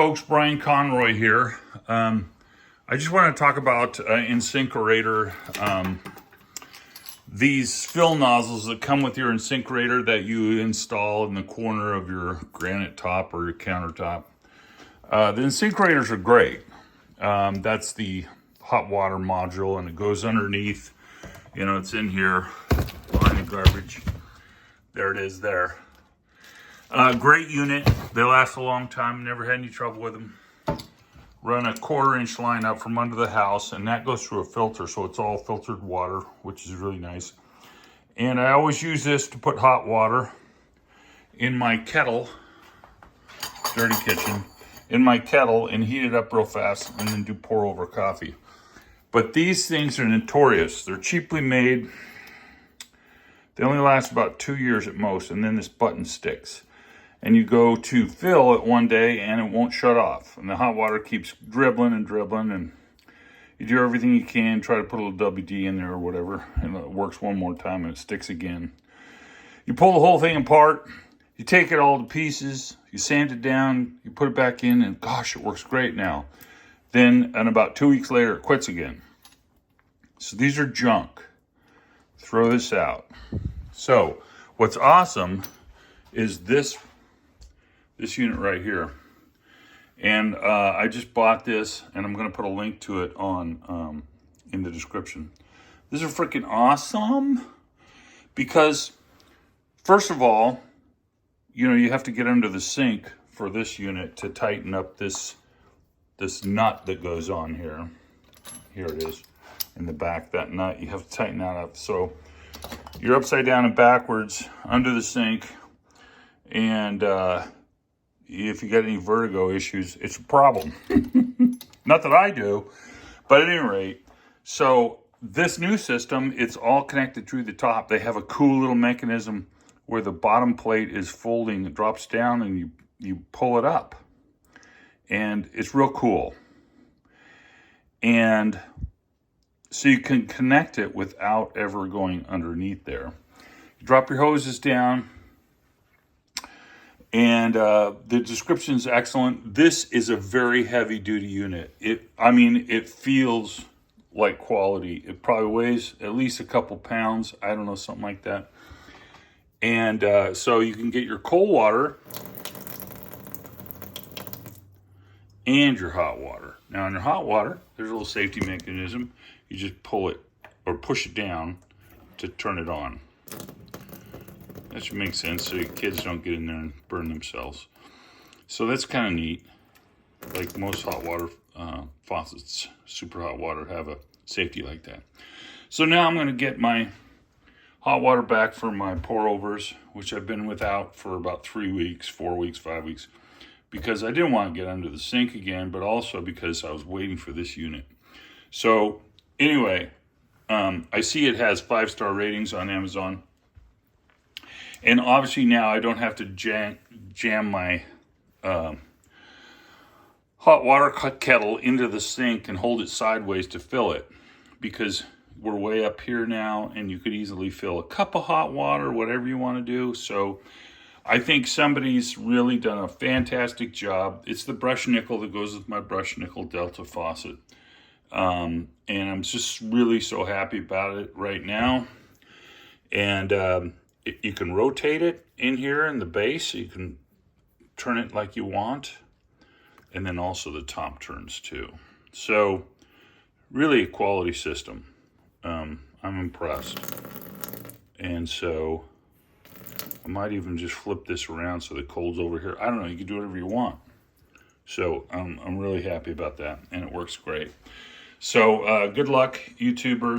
Folks, Brian Conroy here. I just want to talk about Insinkerator. These fill nozzles that come with your Insinkerator that you install in the corner of your granite top or your countertop. The Insinkerators are great. That's the hot water module, and it goes underneath. You know, it's in here behind the garbage. There it is there. Great unit. They last a long time. Never had any trouble with them. Run a 1/4-inch line up from under the house, and that goes through a filter, so it's all filtered water, which is really nice. And I always use this to put hot water in my kettle, dirty kitchen, in my kettle, and heat it up real fast, and then do pour over coffee. But these things are notorious. They're cheaply made. They only last about 2 years at most, and then this button sticks. And you go to fill it one day and it won't shut off. And the hot water keeps dribbling and dribbling, and you do everything you can, try to put a little WD in there or whatever, and it works one more time and it sticks again. You pull the whole thing apart, you take it all to pieces, you sand it down, you put it back in, and gosh, it works great now. Then, and about 2 weeks later, it quits again. So these are junk. Throw this out. So what's awesome is this unit right here. And I just bought this, and I'm going to put a link to it on in the description. This is freaking awesome because, first of all, you know, you have to get under the sink for this unit to tighten up this nut that goes on here. Here it is in the back, that nut. You have to tighten that up. So you're upside down and backwards under the sink, and if you got any vertigo issues, it's a problem. Not that I do, but at any rate, so this new system, it's all connected through the top. They have a cool little mechanism where the bottom plate is folding, it drops down, and you pull it up. And it's real cool. And so you can connect it without ever going underneath there. You drop your hoses down, and the description is excellent. This is a very heavy duty unit. It feels like quality. It probably weighs at least a couple pounds. I don't know, something like that. And so you can get your cold water and your hot water. Now in your hot water, there's a little safety mechanism. You just pull it or push it down to turn it on. That should make sense so your kids don't get in there and burn themselves. So that's kind of neat. Like most hot water faucets, super hot water, have a safety like that. So now I'm going to get my hot water back for my pour overs, which I've been without for about 3 weeks, 4 weeks, 5 weeks, because I didn't want to get under the sink again, but also because I was waiting for this unit. So anyway, I see it has 5-star ratings on Amazon. And obviously now I don't have to jam my hot water kettle into the sink and hold it sideways to fill it, because we're way up here now and you could easily fill a cup of hot water, whatever you want to do. So I think somebody's really done a fantastic job. It's the brush nickel that goes with my brush nickel Delta faucet. And I'm just really so happy about it right now. And you can rotate it in here in the base, so you can turn it like you want, and then also the top turns too. So really a quality system. I'm impressed. And so I might even just flip this around so the cold's over here. I don't know, you can do whatever you want. So I'm really happy about that, and it works great. So good luck, YouTubers.